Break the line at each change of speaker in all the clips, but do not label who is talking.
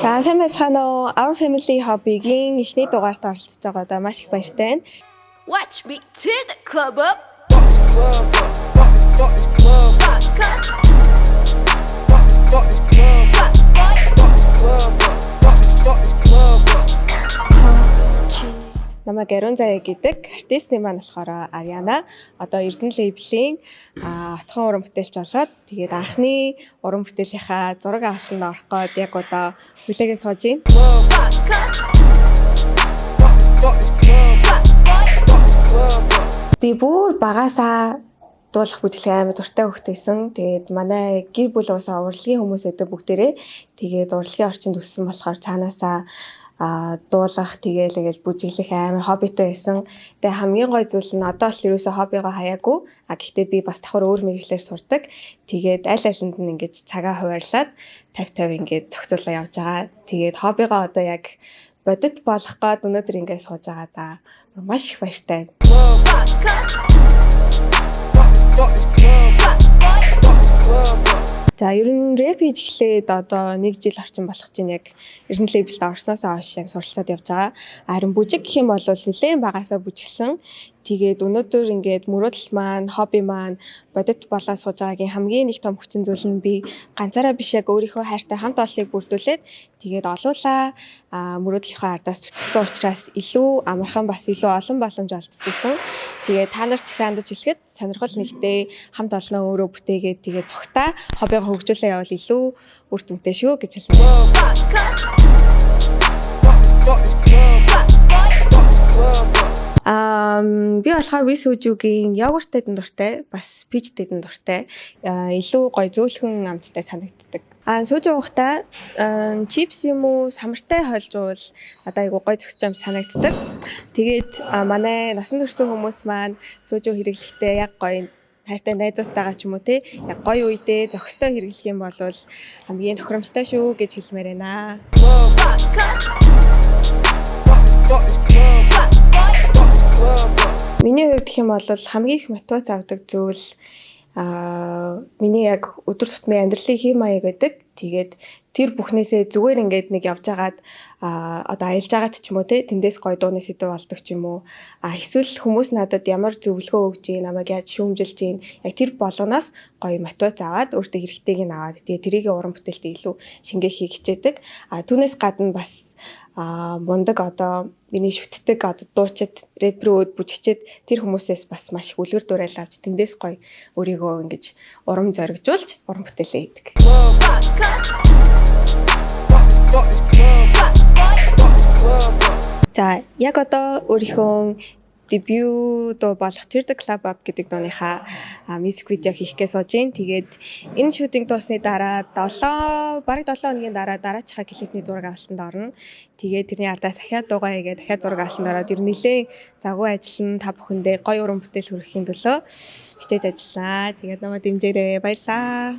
За сайн байцгаана уу? Our Family Hobby-гийн эхний дугаарт оролцож байгаадаа маш их баяртай байна.
Watch me tear the club up.
Намайг Арун Заяа гэдэг артистийн маань болохоор Ариана. Одоо Эрдэнэ лейблийн отхон уран бүтээлч болоод тэгээд анхны уран бүтээлийнхаа зураг авалтанд орох гээд яг одоо хүлээгээ сууж байна. Би бүр багасаа дуулах бүжиглэх амар дуртай хөхтэйсэн. Тэгээд манай гэр бүл уусаа урлагийн хүмүүс өдөө бүгдээрээ тэгээд урлагийн орчинд өссөн болохоор цаанаасаа дуулах тэгээл бүжиглэх амар хоббитой байсан. Тэгээ хамгийн гой зүйл нь одоо л ерөөсөө хоббигоо хаяагүй. Гэхдээ би бас давхар өөр мэдлэлээр сурдаг. Тэгээд аль алинд нь ингэж цагаа хуваарлаад 50 ингэж зохицуулаа явж байгаа. Тэгээд хоббигоо одоо яг бодит болох гээд өнөөдөр ингэж сууж байгаа да. Маш их баяртай. За ер нь рэп хийж эхлээд одоо 1 жил орчим болох чинь яг Эрдэнэ лейблд орсноос хойш яг суралцаад явж байгаа. Харин бүжиг гэх юм бол нэлээд багасаа бүжигсэн. Тэгээд өнөөдөр ингээд мөрөөдөл маань, хобби маань бодит болоо сууж байгаагийн хамгийн нэг том хүчин зүйл нь би ганцаараа биш яг өөрийнхөө хайртай хамт олоныг бүрдүүлээд тэгээд олуулаа мөрөөдлийнхөө ардаас зүтгэсэн учраас илүү амархан бас илүү олон боломж олдчихсон. Тэгээд та нар ч гэсэн андаж хэлэхэд сонирхол нэгтэй хамт олноо өөрөө бүтээгээд тэгээд цогтаа хоббигоо хөгжүүлээ явал илүү үр дүнтэй шүү гэж хэлнэ. Би болохоор Висүжүүгийн йогурттэй дуртай, бас пичтэй дуртай. Илүү гоё зөөлхөн амттай санагддаг. Сүүж уухтаа чипс юм уу, самартай хольжуул одоо айгу гоё зөксөж юм санагддаг. Тэгээд манай насан турш хүмүүс маань сүүжүү хэрэглэхдээ яг гоё хайртай найзуудтайгаа ч юм уу те яг гоё үедээ зөкстэй хэрэглэх юм бол хамгийн тохиромжтой шүү гэж хэлмээр байна. Миний хувьд гэх юм бол хамгийн их мотивац авдаг зүйл миний яг өдөр тутмын амьдралын хэм маяг байдаг. Тэгээд тэр бүхнээсээ зүгээр ингээд нэг явж агаад одоо аялж агаад ч юм уу те тэндээс гоё дууны сэдв болдог ч юм уу. Эсвэл хүмүүс надад ямар зөвлөгөө өгж ийн, намайг яаж шүүмжилж ийн. Яг тэр болгоноос гоё мотивац аваад өөртөө хэрэгтэйг нь аваад тэгээд тэрийг уран бүтээлтэй илүү шингээ хийх хичээдэг. Түүнээс гадна бас мундаг одоо миний шүтдэг одоо дуучид рэпрүүд бүжигчид тэр хүмүүсээс бас маш их үлгэр дуурайл авч тэндээс гоё өөрийгөө ингэж урам зоригжуулж уран бүтээлээ хийдэг. За яг одоо өөрийнхөө дебют дуу болох Tear the Club Up гэдэг дууныхаа мьюзик видео хийхгээ сууж ийн. Тэгээд энэ шүтинг дуусны дараа бараг 7 хоногийн дараачихаа клипний зураг авалтанд орно. Тэгээд тэрний ардаас дахиад дуугаа хийгээд дахиад зураг авалтанд ороод ер нь нэлээд завгүй ажиллана. Та бүхэндээ гоё уран бүтээл хүргэхийн төлөө хичээж ажиллаа. Тэгээд намайг дэмжээрэй. Баярлалаа.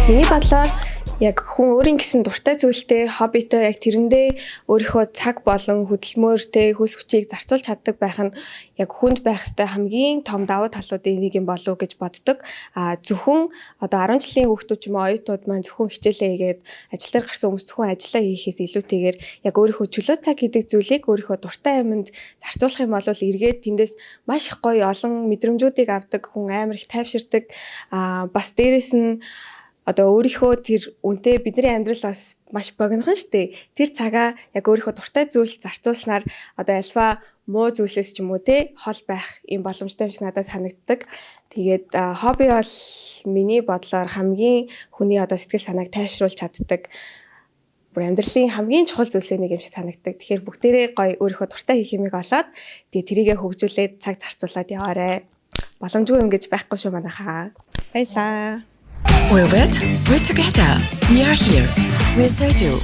Миний бодлоор яг хүн өөрийн гэсэн дуртай зүйлтэй, хоббитой яг тэрэндээ өөрийнхөө цаг болон хөдөлмөртэй хөлс хүчийг зарцуулж чаддаг байх нь яг хүнд байх ёстой хамгийн том давуу талуудын нэг юм болов гэж боддог. Зөвхөн одоо 10 жилийн хүүхдүүд ч юм уу оюутнууд маань зөвхөн хичээлээ хийгээд ажил дээр гарсан хүмүүс зөвхөн ажиллаа хийхээс илүүтэйгээр яг өөрийнхөө чөлөө цаг гэдэг зүйлийг өөрийнхөө дуртай юмд зарцуулах юм бол эргээд тэндээс маш их гоё олон мэдрэмжүүдийг авдаг, хүн амар их тайвширдаг. Бас дээрэс нь одоо өөрийнхөө тэр үнтэй бидний амьдрал бас маш богинохон штэ. Тэр цагаа яг өөрийнхөө дуртай зүйл зарцуулснаар одоо альва муу зүйлсээс ч юм уу те хол байх юм боломжтой юм шиг надад санагддаг. Тэгээд хобби бол миний бодлоор хамгийн хүний одоо сэтгэл санааг тайвшруулж чаддаг. Бүр амьдралын хамгийн чухал зүйлсээ нэг юм шиг санагддаг. Тэгэхээр бүгдээрээ гоё өөрийнхөө дуртай хийх юмыг олоод тэгээд тэрийгэ хөгжүүлээд цаг зарцуулаад яваарэ. Боломжгүй юм гэж байхгүй шүү манайхаа. Баярлалаа.
We're together. We are here. We're so do.